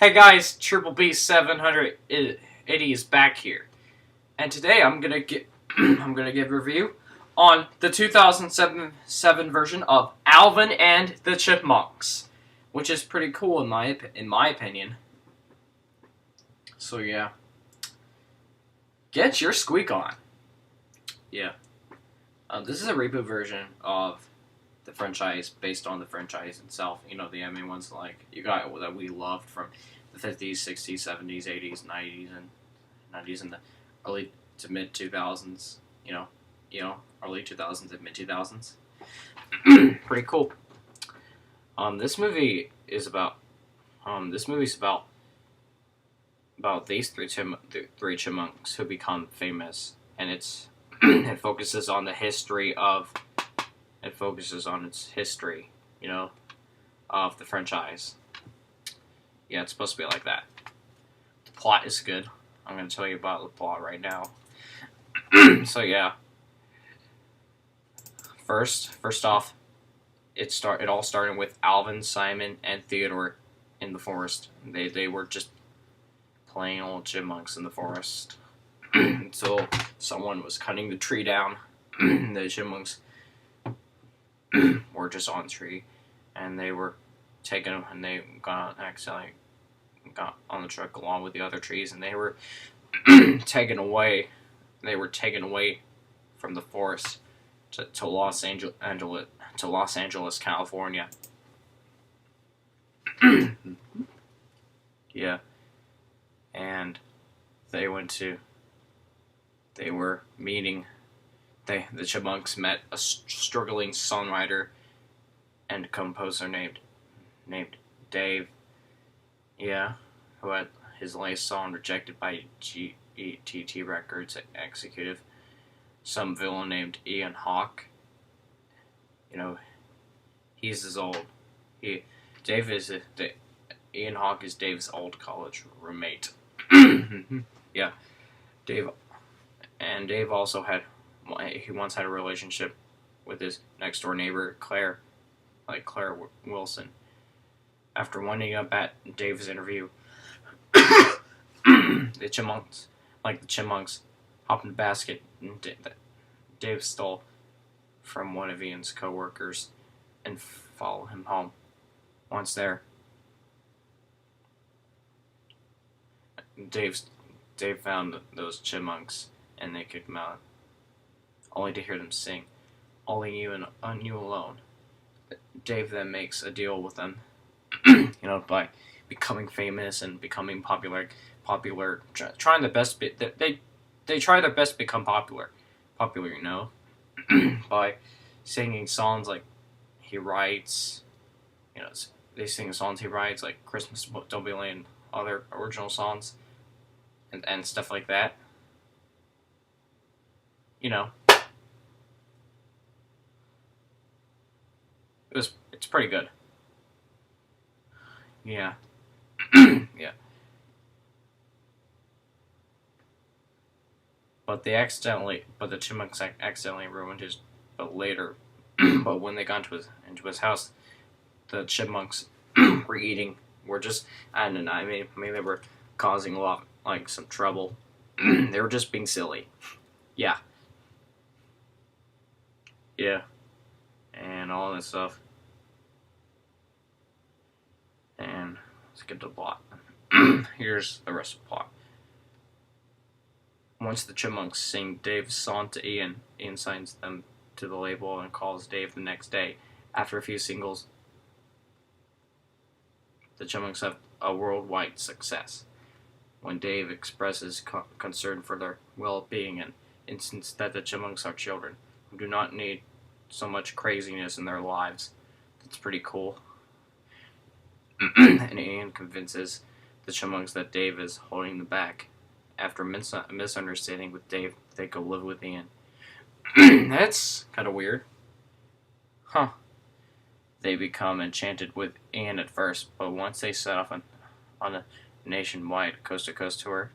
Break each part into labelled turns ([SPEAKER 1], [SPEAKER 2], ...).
[SPEAKER 1] Hey guys, Triple B 780 is back here, and today I'm gonna get I'm gonna give a review on the 2007 version of Alvin and the Chipmunks, which is pretty cool in my opinion. So yeah, get your squeak on. Yeah, this is a reboot version of the franchise based on the franchise itself. You know, the anime ones like you got that we loved from the 50s, 60s, 70s, 80s, 90s, and the early to mid 2000s. Early 2000s and mid 2000s. Pretty cool. This movie is about this movie's about these three chipmunks who become famous, and it focuses on the history of it focuses on its history, of the franchise. Yeah, it's supposed to be like that. The plot is good. I'm going to tell you about the plot right now. So yeah, first off, it all started with Alvin, Simon, and Theodore in the forest. They were just plain old chipmunks in the forest until someone was cutting the tree down. The chipmunks were just on the tree, and they were taken, and they accidentally got on the truck along with the other trees, and they were taken away. They were taken away from the forest to Los Angeles, California. Yeah, and they were meeting. The Chipmunks met a struggling songwriter and composer named Dave. Yeah, who had his latest song rejected by GETT Records executive. Some villain named Ian Hawke. He's his old. Dave is Ian Hawke is Dave's old college roommate. Yeah, Dave also he once had a relationship with his next door neighbor Claire Wilson. After winding up at Dave's interview, the Chipmunks, hop in the basket that Dave stole from one of Ian's co-workers and follow him home. Once there, Dave found those chipmunks and they kicked him out, only to hear them sing, "Only you and you alone." Dave then makes a deal with them, by becoming famous and becoming popular, trying their best. They try their best to become popular, by singing songs like he writes. They sing songs he writes like "Christmas Don't Be Late" and other original songs, and stuff like that. It's pretty good. Yeah. Yeah. But the Chipmunks accidentally ruined his. But later, but when they got into his house, the Chipmunks were just, I don't know. I mean, maybe they were causing a lot, like some trouble. They were just being silly. Yeah. Yeah. And all that stuff. And let's get to the plot. Here's the rest of the plot. Once the Chipmunks sing Dave's song to Ian, Ian signs them to the label and calls Dave the next day. After a few singles, the Chipmunks have a worldwide success. When Dave expresses concern for their well-being and insists that the Chipmunks are children who do not need so much craziness in their lives. That's pretty cool. And Ian convinces the Chipmunks that Dave is holding them back. After a misunderstanding with Dave, they go live with Ian. That's kind of weird. Huh. They become enchanted with Ian at first, but once they set off on a nationwide coast-to-coast tour,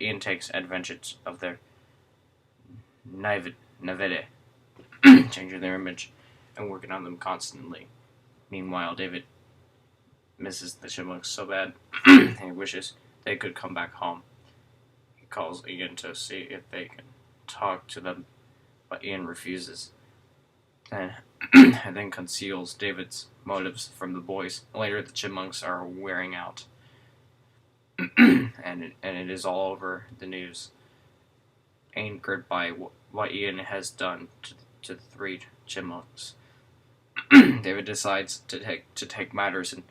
[SPEAKER 1] Ian takes advantage of their naivete, changing their image and working on them constantly. Meanwhile, David misses the Chipmunks so bad. He wishes they could come back home. He calls Ian to see if they can talk to them, but Ian refuses. Then, and then conceals David's motives from the boys. Later, the Chipmunks are wearing out, and it is all over the news, anchored by what Ian has done to the three Chipmunks. David decides to take matters in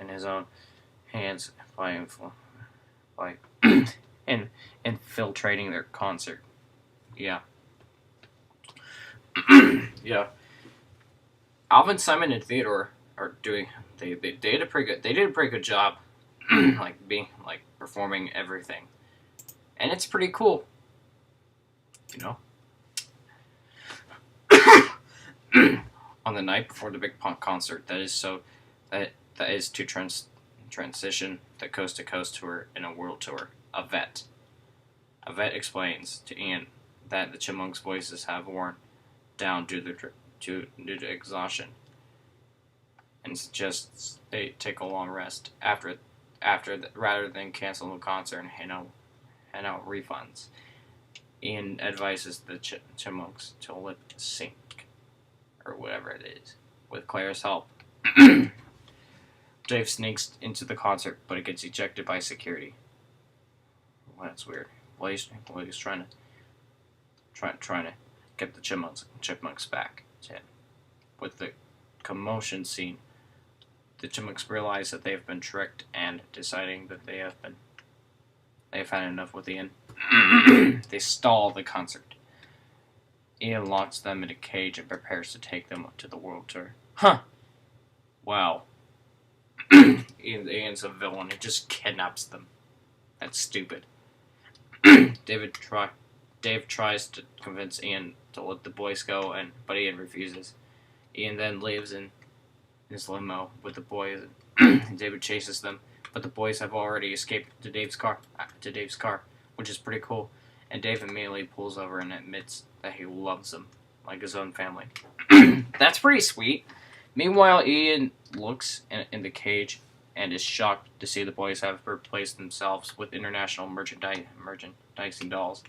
[SPEAKER 1] his own hands by infiltrating their concert. Yeah. Yeah. Alvin, Simon, and Theodore are doing. They did a pretty good. They did a pretty good job, performing everything, and it's pretty cool. You know. On the night before the big punk concert, that is to transition the coast to coast tour in a world tour. A vet explains to Ian that the Chipmunks' voices have worn down due to exhaustion, and suggests they take a long rest rather than cancel the concert and hand out refunds. Ian advises the Chipmunks to lip sync, or whatever it is, with Claire's help. Dave sneaks into the concert, but it gets ejected by security. Well, that's weird. Well, he's trying to get the Chipmunks back to him. With the commotion scene, the Chipmunks realize that they have been tricked and deciding that they have had enough with Ian. They stall the concert. Ian locks them in a cage and prepares to take them to the world tour. Huh. Wow. Ian's a villain. He just kidnaps them. That's stupid. Dave tries to convince Ian to let the boys go, but Ian refuses. Ian then leaves in his limo with the boys, and David chases them, but the boys have already escaped to Dave's car, which is pretty cool. And Dave immediately pulls over and admits that he loves them like his own family. That's pretty sweet. Meanwhile, Ian looks in the cage and is shocked to see the boys have replaced themselves with international merchandising dolls.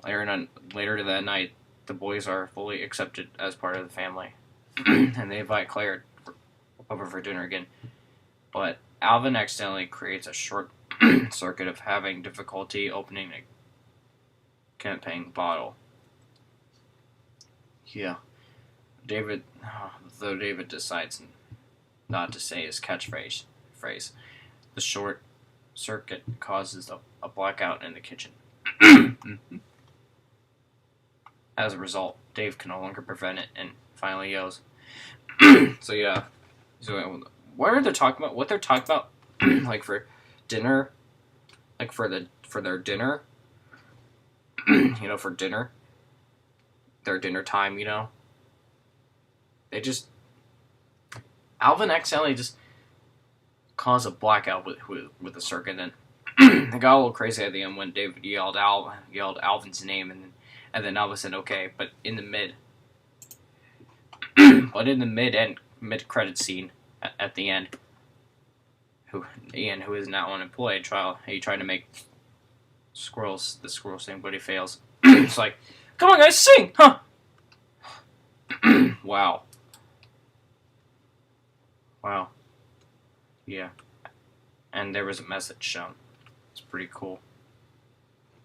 [SPEAKER 1] Later that night, the boys are fully accepted as part of the family, and they invite Claire over for dinner again. But Alvin accidentally creates a short circuit of having difficulty opening a campaign bottle. Yeah. David decides not to say his catchphrase. The short circuit causes a blackout in the kitchen. As a result, Dave can no longer prevent it and finally yells. So yeah. So what are they talking about? What they're talking about? Like for dinner, like for their dinner. For dinner. Their dinner time. They just. Alvin accidentally just caused a blackout with the circuit, and it got a little crazy at the end when David yelled Alvin's name, and then Alvin said okay, but in the mid credit scene at the end, Ian, who is now unemployed, he tried to make the squirrel sing, but he fails. It's like, come on guys, sing, huh? Wow. Yeah. And there was a message shown. It's pretty cool.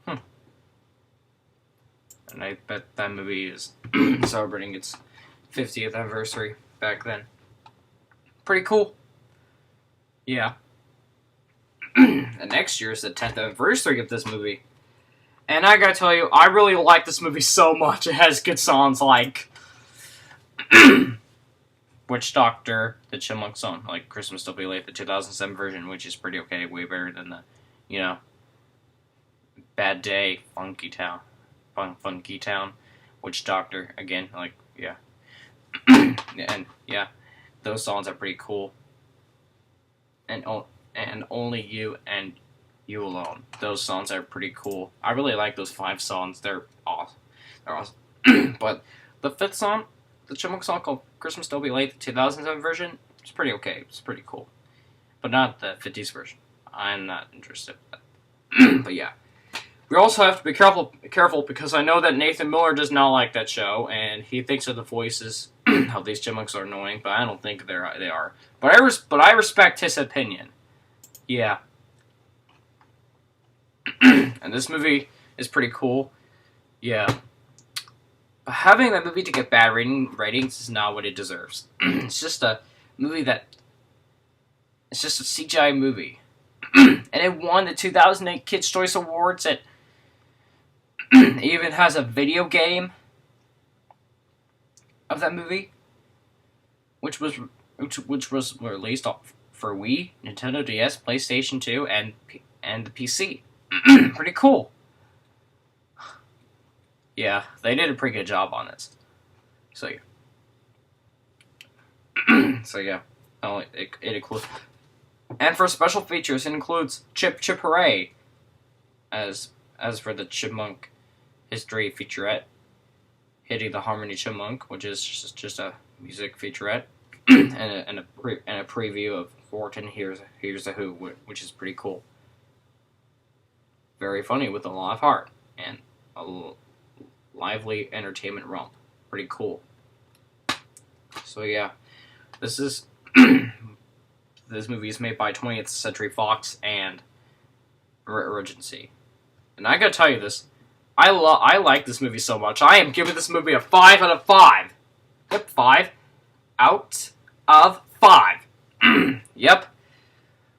[SPEAKER 1] And I bet that movie is celebrating its 50th anniversary back then. Pretty cool. Yeah. And next year is the 10th anniversary of this movie. And I gotta tell you, I really like this movie so much. It has good songs like Witch Doctor, the Chipmunk song, like Christmas Don't Be Late, the 2007 version, which is pretty okay, way better than the, Bad Day, Funky Town, Witch Doctor, again, like, yeah. And, yeah, those songs are pretty cool. And Only You and You Alone, those songs are pretty cool. I really like those 5 songs, they're awesome. But the 5th song, the Chipmunk song called Christmas Don't Be Late, the 2007 version, It's pretty okay. It's pretty cool, but not the 50s version. I'm not interested in that. But yeah, we also have to be careful because I know that Nathan Miller does not like that show, and he thinks that the voices of these chipmunks are annoying. But I don't think they are. But I respect his opinion. Yeah. And this movie is pretty cool. Yeah. But having that movie to get bad ratings is not what it deserves. It's just a movie it's just a CGI movie. And it won the 2008 Kids' Choice Awards. It even has a video game of that movie, which was released for Wii, Nintendo DS, PlayStation 2, and the PC. Pretty cool. Yeah, they did a pretty good job on this. So yeah. Oh, it includes, and for special features, it includes Chip Hooray, as for the Chipmunk History featurette, Hitting the Harmony Chipmunk, which is just a music featurette, and a preview of Horton Hears a Who, which is pretty cool. Very funny with a lot of heart and a lively entertainment romp. Pretty cool. So yeah, this movie is made by 20th Century Fox and Regency. And I gotta tell you this, I like this movie so much. I am giving this movie a 5 out of 5. Yep, 5 out of 5. Yep.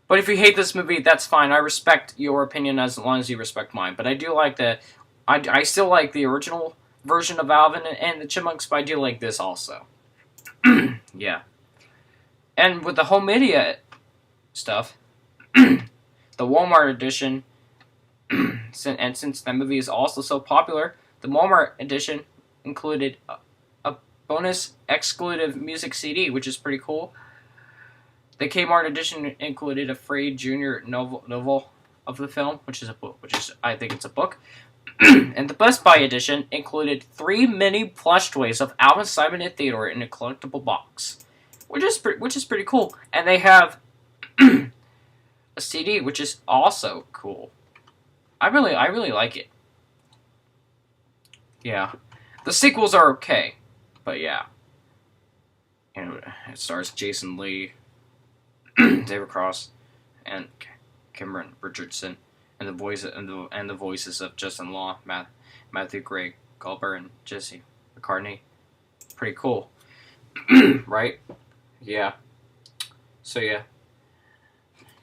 [SPEAKER 1] But if you hate this movie, that's fine. I respect your opinion as long as you respect mine. But I do like I still like the original version of Alvin and the Chipmunks, but I do like this also. Yeah. And with the home media stuff, the Walmart edition, and since that movie is also so popular, the Walmart edition included a bonus exclusive music CD, which is pretty cool. The Kmart edition included a free junior novel of the film, which is a book, I think it's a book. And the Best Buy edition included 3 mini plush toys of Alvin, Simon, and Theodore in a collectible box, which is pretty cool. And they have a CD, which is also cool. I really like it. Yeah, the sequels are okay, but yeah, it stars Jason Lee, David Cross, and Cameron Richardson, and the voices of Justin Law, Matthew Gray Gulber, and Jesse McCartney. Pretty cool, right? Yeah. So yeah,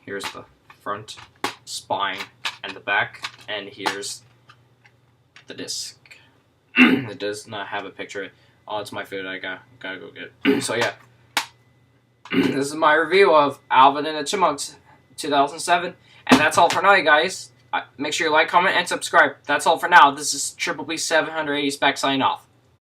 [SPEAKER 1] here's the front, spine, and the back, and here's the disc. It does not have a picture. Oh, it's my food. I gotta go get it. So yeah. This is my review of Alvin and the Chipmunks 2007. And that's all for now, you guys. Make sure you like, comment, and subscribe. That's all for now. This is Triple B 780 Spec signing off.